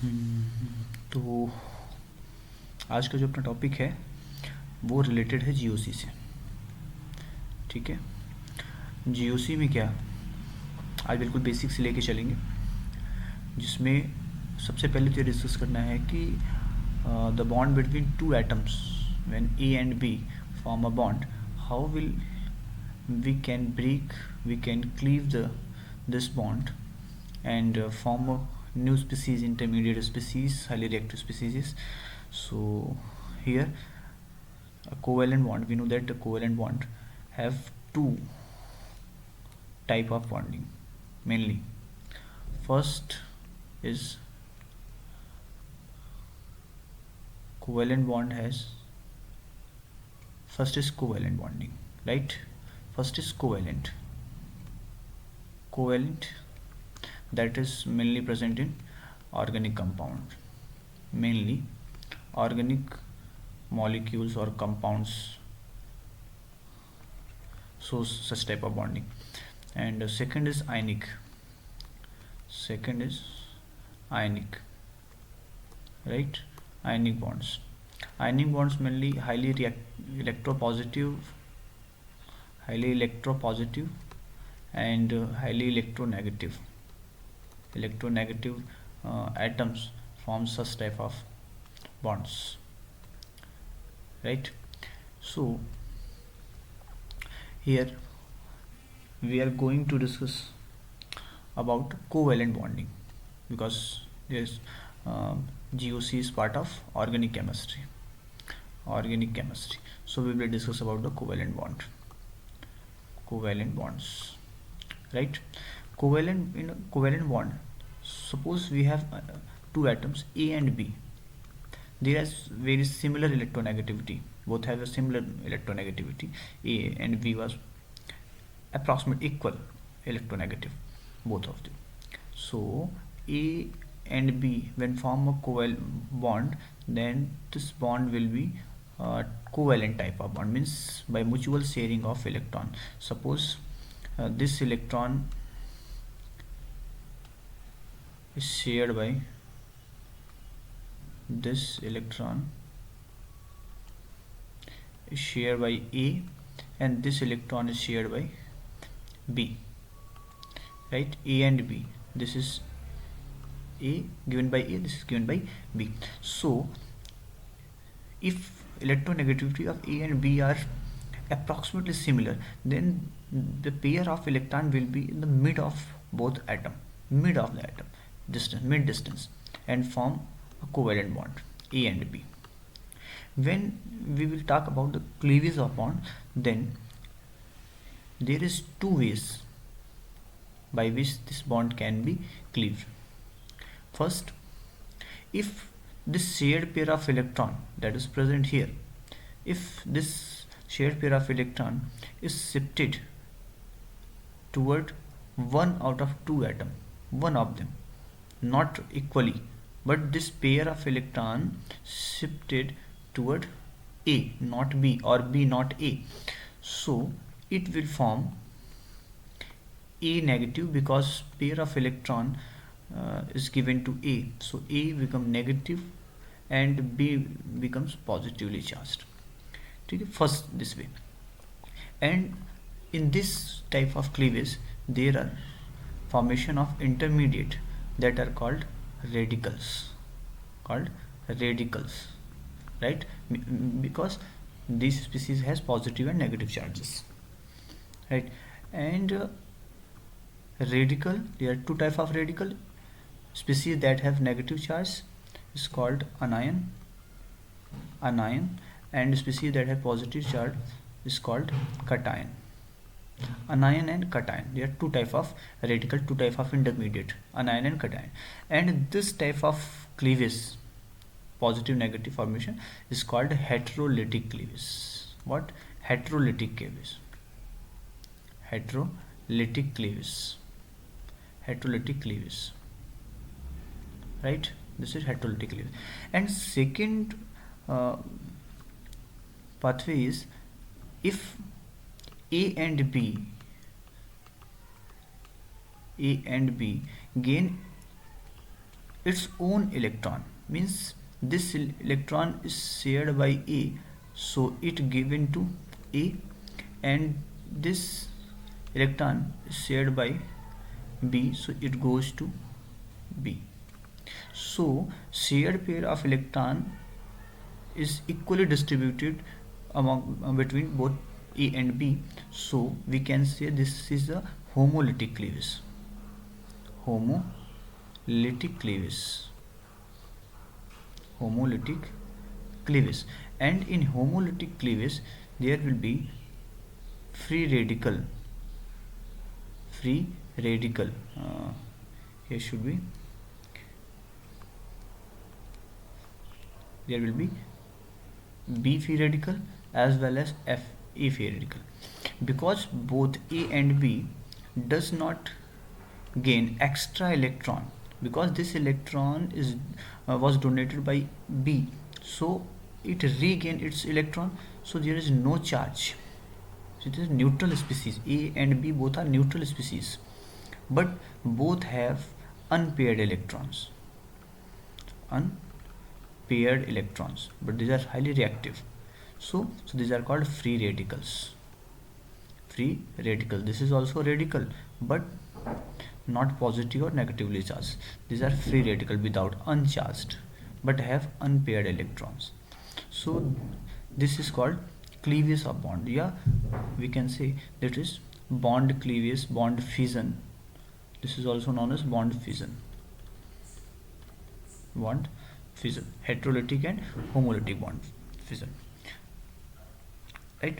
तो आज का जो अपना टॉपिक है वो रिलेटेड है जीओसी से। ठीक है, जीओसी में क्या, आज बिल्कुल बेसिक से लेके चलेंगे, जिसमें सबसे पहले तो ये डिस्कस करना है कि the bond between two atoms when A and B form a bond, how will we can break, we can cleave this bond and form a new species, intermediate species, highly reactive species. So here a covalent bond, we know that the covalent bond have two type of bonding mainly. First is covalent bond has, first is covalent bonding, right? First is covalent that is mainly present in organic compound, mainly organic molecules or compounds, so such type of bonding. And second is ionic, right? Ionic bonds mainly electropositive, and highly electronegative atoms form such type of bonds, right? So here we are going to discuss about covalent bonding, because yes, GOC is part of organic chemistry. So we will discuss about the covalent bonds, right? In a covalent bond, suppose we have two atoms A and B. They have very similar electronegativity. Both have a similar electronegativity. A and B was approximately equal electronegative, both of them. So A and B when form a covalent bond, then this bond will be covalent type of bond, means by mutual sharing of electron. Suppose this electron is shared by A, and this electron is shared by B, right? A and B, this is A given by A, this is given by B. So if electronegativity of A and B are approximately similar, then the pair of electron will be in the mid of both atom, mid distance, and form a covalent bond A and B. When we will talk about the cleavage of bond, then there is two ways by which this bond can be cleaved. First, if this shared pair of electron that is present here, if this shared pair of electron is shifted toward one out of two atom, one of them, not equally, but this pair of electron shifted toward A not B, or B not A, so it will form A negative, because pair of electron is given to A, so A becomes negative and B becomes positively charged. Okay, first this way. And in this type of cleavage there are formation of intermediate that are called radicals, right? Because this species has positive and negative charges, right? And radical, there are two types of radical species that have negative charge is called anion, and species that have positive charge is called cation. Anion and cation, there are two type of radical, two type of intermediate, anion and cation. And this type of cleavage, positive negative formation, is called heterolytic cleavage. What? Heterolytic cleavage. Right? This is heterolytic cleavage. And second pathway is if A and B gain its own electron, means this electron is shared by A, so it given to A, and this electron is shared by B, so it goes to B. So shared pair of electron is equally distributed among between both A and B, so we can say this is a homolytic cleavage. Homolytic cleavage. Homolytic cleavage. And in homolytic cleavage there will be free radical. Here should be, there will be B free radical as well as Fe free radical, because both A and B does not gain extra electron, because this electron is was donated by B, so it regain its electron, so there is no charge. So it is neutral species. A and B both are neutral species, but both have unpaired electrons. But these are highly reactive. So these are called free radicals. This is also radical, but not positive or negatively charged. These are free radical without uncharged, but have unpaired electrons. So this is called cleavage of bond. Yeah, we can say that is bond cleavage, bond fission. This is also known as bond fission. Heterolytic and homolytic bond fission, right?